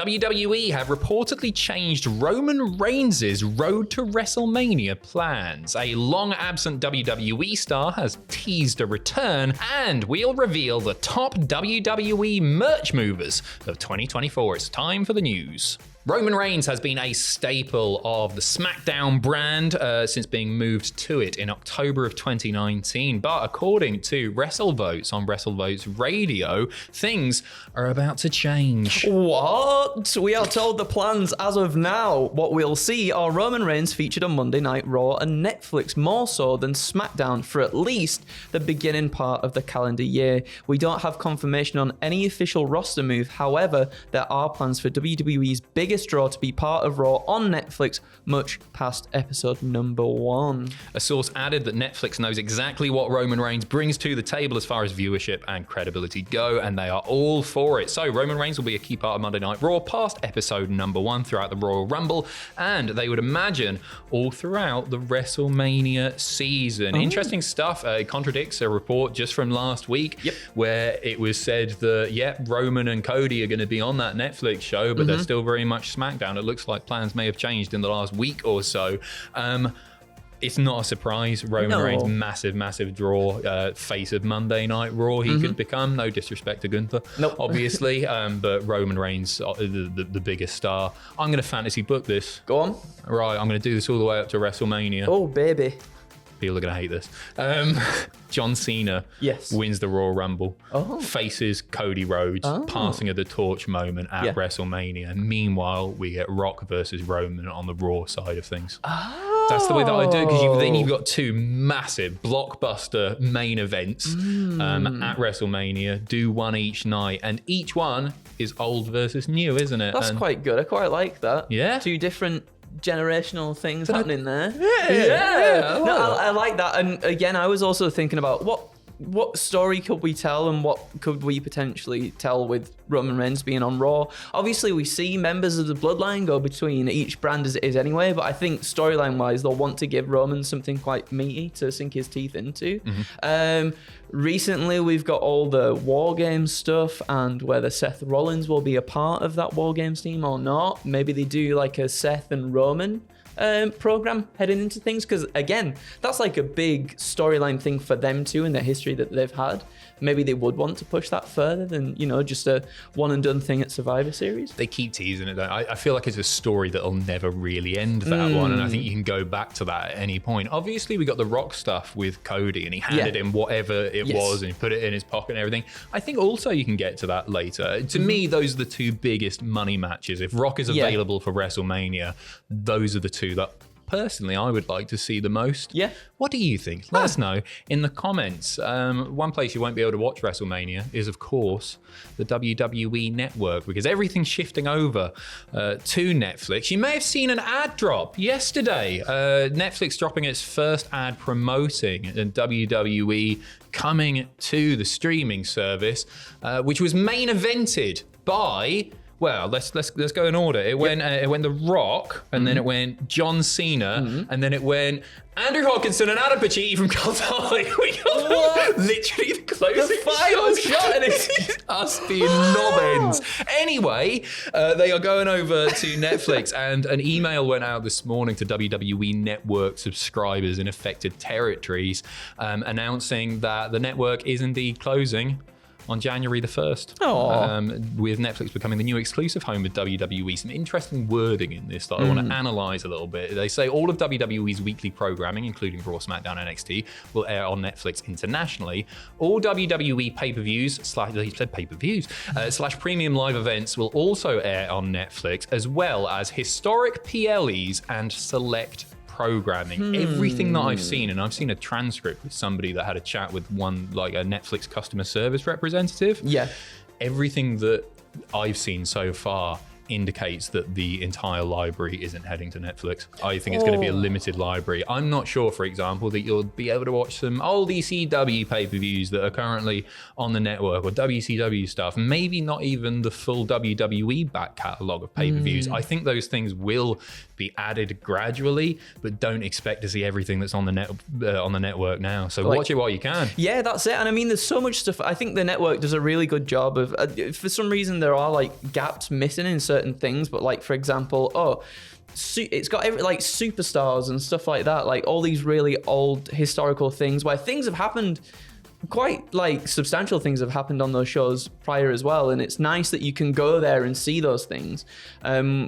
WWE have reportedly changed Roman Reigns' road to WrestleMania plans. A long-absent WWE star has teased a return, and we'll reveal the top WWE merch movers of 2024. It's time for the news. Roman Reigns has been a staple of the SmackDown brand since being moved to it in October of 2019. But according to WrestleVotes on WrestleVotes Radio, things are about to change. What? We are told the plans as of now. What we'll see are Roman Reigns featured on Monday Night Raw and Netflix more so than SmackDown for at least the beginning part of the calendar year. We don't have confirmation on any official roster move. However, there are plans for WWE's biggest draw to be part of Raw on Netflix much past episode number 1. A source added that Netflix knows exactly what Roman Reigns brings to the table as far as viewership and credibility go, and they are all for it. So Roman Reigns will be a key part of Monday Night Raw past episode number 1 throughout the Royal Rumble, and they would imagine all throughout the WrestleMania season. Interesting stuff. It contradicts a report just from last week where it was said that, Roman and Cody are going to be on that Netflix show, but they're still very much SmackDown. It looks like plans may have changed in the last week or so. It's not a surprise. Roman Reigns, massive draw, face of Monday Night Raw. He could become, no disrespect to Gunther, obviously, but Roman Reigns, the biggest star. I'm going to fantasy book this. Go on. Right, I'm going to do this all the way up to WrestleMania. Oh, baby. People are going to hate this. John Cena wins the Royal Rumble, faces Cody Rhodes, passing of the torch moment at WrestleMania. Meanwhile, we get Rock versus Roman on the Raw side of things. That's the way that I do it, because then you've got two massive blockbuster main events at WrestleMania, do one each night, and each one is old versus new, isn't it? That's quite good. I quite like that. Yeah. Two different generational things happening there. Yeah. I like that. And again, I was also thinking about what story could we tell and what could we potentially tell with Roman Reigns being on Raw. Obviously, we see members of the bloodline go between each brand as it is anyway, but I think storyline-wise, they'll want to give Roman something quite meaty to sink his teeth into. Recently, we've got all the War Games stuff and whether Seth Rollins will be a part of that War Games team or not. Maybe they do like a Seth and Roman program heading into things, because again, that's like a big storyline thing for them too in the history that they've had. Maybe they would want to push that further than, just a one and done thing at Survivor Series. They keep teasing it, though. I feel like it's a story that'll never really end, that one, and I think you can go back to that at any point. Obviously, we got the Rock stuff with Cody, and he handed him whatever it was, and he put it in his pocket and everything. I think also you can get to that later. To me, those are the two biggest money matches. If Rock is available for WrestleMania, those are the two that personally I would like to see the most. What do you think? Let us know in the comments. One place you won't be able to watch WrestleMania is, of course, the WWE Network, because everything's shifting over to Netflix. You may have seen an ad drop yesterday. Netflix dropping its first ad promoting WWE coming to the streaming service, which was main evented by... Well, let's go in order. It went The Rock, and then it went John Cena, and then it went Andrew Hawkinson and Adam Pacitti from Cultaholic. We got literally the closing the final shot, and it's us being knob-ends. Anyway, they are going over to Netflix, and an email went out this morning to WWE Network subscribers in affected territories, announcing that the network is indeed closing on January the 1st, with Netflix becoming the new exclusive home of WWE. Some interesting wording in this that I want to analyze a little bit. They say all of WWE's weekly programming, including Raw, SmackDown, NXT, will air on Netflix internationally. All WWE pay-per-views slash premium live events will also air on Netflix, as well as historic PLEs and select programming. Everything that I've seen, and I've seen a transcript with somebody that had a chat with one, like a Netflix customer service representative. Everything that I've seen so far indicates that the entire library isn't heading to Netflix. I think it's going to be a limited library. I'm not sure, for example, that you'll be able to watch some old ECW pay-per-views that are currently on the network, or WCW stuff, maybe not even the full WWE back catalogue of pay-per-views. I think those things will be added gradually, but don't expect to see everything that's on the network now. So watch it while you can. Yeah, that's it. And I mean, there's so much stuff. I think the network does a really good job of, for some reason, there are like gaps missing in certain certain things, but like, for example, it's got like superstars and stuff like that, like all these really old historical things where things have happened, quite like substantial things have happened on those shows prior as well, and it's nice that you can go there and see those things,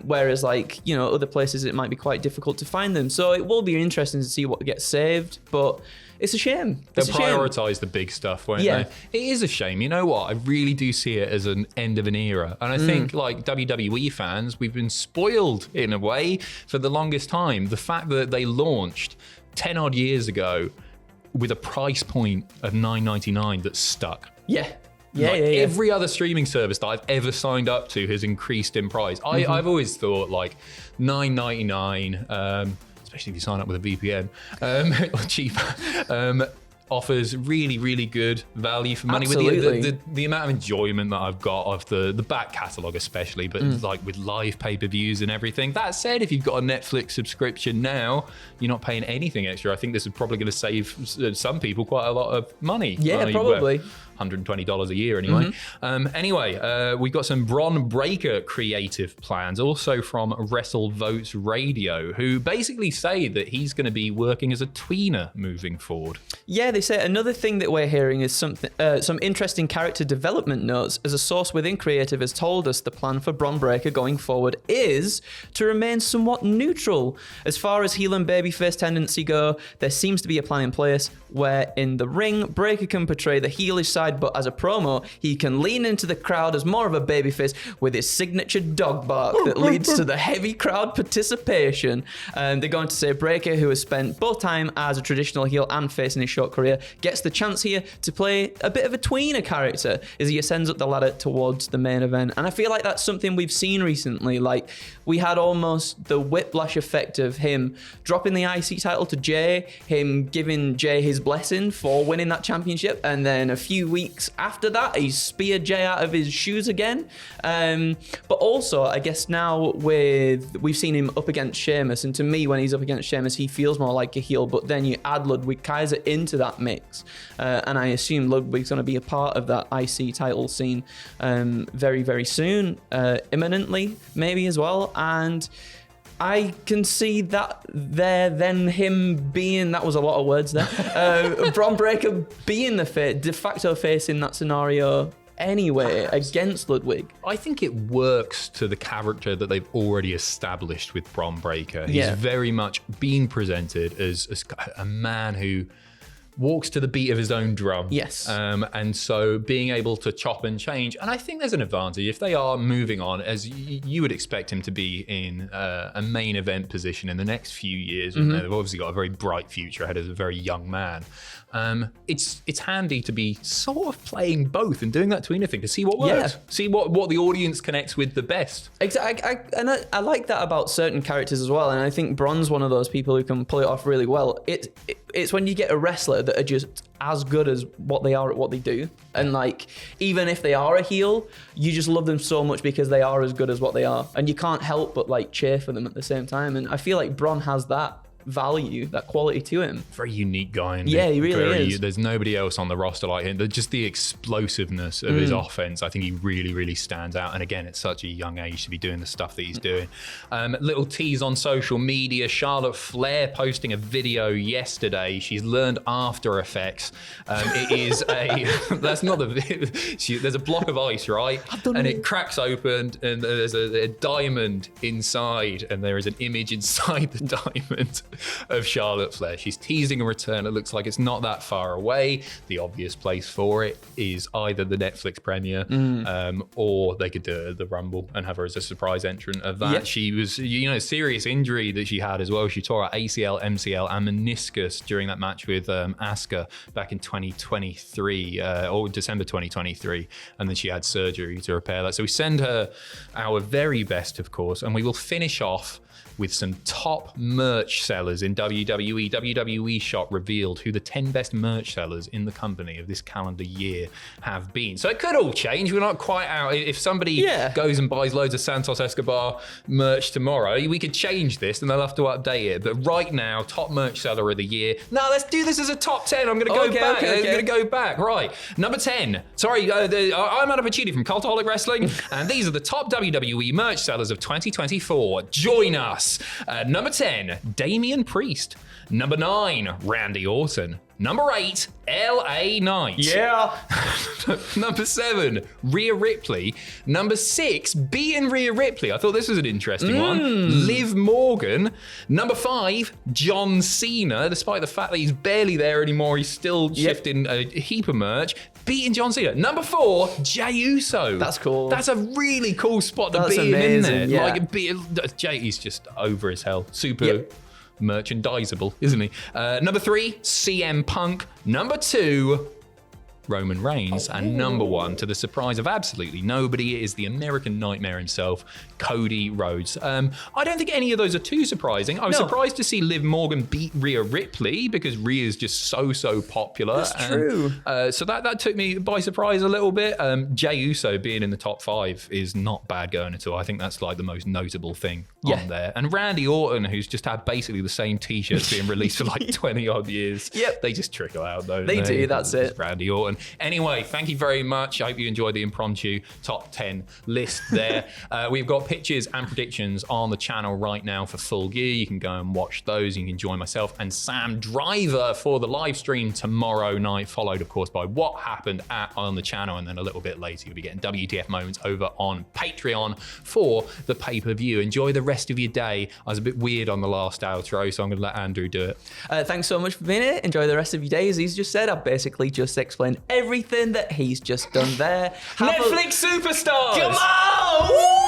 whereas like, you know, other places it might be quite difficult to find them. So it will be interesting to see what gets saved, but it's a shame. They'll prioritise the big stuff, won't they? It is a shame. You know what? I really do see it as an end of an era. And I think, like WWE fans, we've been spoiled in a way for the longest time. The fact that they launched 10 odd years ago with a price point of $9.99 that's stuck. Every other streaming service that I've ever signed up to has increased in price. I've always thought like $9.99, especially if you sign up with a VPN, or cheaper, offers really, really good value for money. Absolutely. With the amount of enjoyment that I've got of the back catalogue especially, but like with live pay-per-views and everything. That said, if you've got a Netflix subscription now, you're not paying anything extra. I think this is probably going to save some people quite a lot of money. Yeah, probably. $120 a year anyway. We've got some Bron Breakker creative plans, also from WrestleVotes Radio, who basically say that he's going to be working as a tweener moving forward. Yeah, they say another thing that we're hearing is some interesting character development notes, as a source within creative has told us the plan for Bron Breakker going forward is to remain somewhat neutral. As far as heel and babyface tendency go, there seems to be a plan in place where in the ring, Breakker can portray the heelish side, but as a promo, he can lean into the crowd as more of a babyface with his signature dog bark that leads to the heavy crowd participation. They're going to say Breakker, who has spent both time as a traditional heel and face in his short career, gets the chance here to play a bit of a tweener character as he ascends up the ladder towards the main event. And I feel like that's something we've seen recently. Like, we had almost the whiplash effect of him dropping the IC title to Jay, him giving Jay his blessing for winning that championship, and then a few weeks after that, he speared Jay out of his shoes again. But also, I guess now we've seen him up against Sheamus, and to me, when he's up against Sheamus, he feels more like a heel. But then you add Ludwig Kaiser into that mix, and I assume Ludwig's going to be a part of that IC title scene very, very soon, imminently, maybe as well. And I can see that there, then him being, that was a lot of words there, Bron Breakker being the de facto face in that scenario anyway against Ludwig. I think it works to the character that they've already established with Bron Breakker. He's very much being presented as a man who walks to the beat of his own drum. Yes. And so being able to chop and change, and I think there's an advantage if they are moving on, as you would expect him to be in a main event position in the next few years. And they've obviously got a very bright future ahead as a very young man. It's handy to be sort of playing both and doing that tweener thing to see what works, see what the audience connects with the best. Exactly, I like that about certain characters as well, and I think Bron's one of those people who can pull it off really well. It's when you get a wrestler that are just as good as what they are at what they do, and like, even if they are a heel, you just love them so much because they are as good as what they are, and you can't help but like cheer for them at the same time. And I feel like Bron has that value, that quality to him. Very unique guy. Yeah, he really is. There's nobody else on the roster like him. Just the explosiveness of his offense, I think he really, really stands out. And again, at such a young age to be doing the stuff that he's doing. Little tease on social media, Charlotte Flair posting a video yesterday. She's learned After Effects. It is that's not there's a block of ice, right? And it cracks open and there's a diamond inside, and there is an image inside the diamond of Charlotte Flair. She's teasing a return. It looks like it's not that far away. The obvious place for it is either the Netflix premiere, or they could do the Rumble and have her as a surprise entrant of that. Yep. She was, serious injury that she had as well. She tore out ACL, MCL, and meniscus during that match with Asuka back in 2023, or December 2023, and then she had surgery to repair that. So we send her our very best, of course, and we will finish off with some top merch sellers in WWE. WWE Shop revealed who the 10 best merch sellers in the company of this calendar year have been. So it could all change. We're not quite out. If somebody goes and buys loads of Santos Escobar merch tomorrow, we could change this and they'll have to update it. But right now, top merch seller of the year. No, let's do this as a top 10. I'm going to go back. I'm going to go back. Right. Number 10. Sorry, I'm Adam Pacini from Cultaholic Wrestling, and these are the top WWE merch sellers of 2024. Join us. Number 10, Damian Priest. Number 9, Randy Orton. Number 8, LA Knight. Yeah. Number 7, Rhea Ripley. Number 6, beating Rhea Ripley. I thought this was an interesting one. Liv Morgan. Number 5, John Cena. Despite the fact that he's barely there anymore, he's still shifting a heap of merch. Beating John Cena. Number 4, Jey Uso. That's cool. That's a really cool spot to be in there. Like, Jey's just over as hell. Super merchandisable, isn't he? Number 3, CM Punk. Number 2, Roman Reigns. And number 1, to the surprise of absolutely nobody, is the American Nightmare himself, Cody Rhodes. I don't think any of those are too surprising. I was surprised to see Liv Morgan beat Rhea Ripley because Rhea's just so popular. That's true. So that took me by surprise a little bit. Jey Uso being in the top 5 is not bad going at all. I think that's like the most notable thing on there. And Randy Orton, who's just had basically the same t-shirts being released for like 20 odd years. They just trickle out though. They do, that's it. Randy Orton. Anyway, thank you very much. I hope you enjoyed the impromptu top 10 list there. We've got pictures and predictions on the channel right now for Full Gear. You can go and watch those. You can join myself and Sam Driver for the live stream tomorrow night, followed, of course, by what happened on the channel. And then a little bit later, you'll be getting WTF moments over on Patreon for the pay-per-view. Enjoy the rest of your day. I was a bit weird on the last outro, so I'm going to let Andrew do it. Thanks so much for being here. Enjoy the rest of your day. As he's just said, I've basically just explained everything that he's just done there. Netflix superstars! Come on! Woo!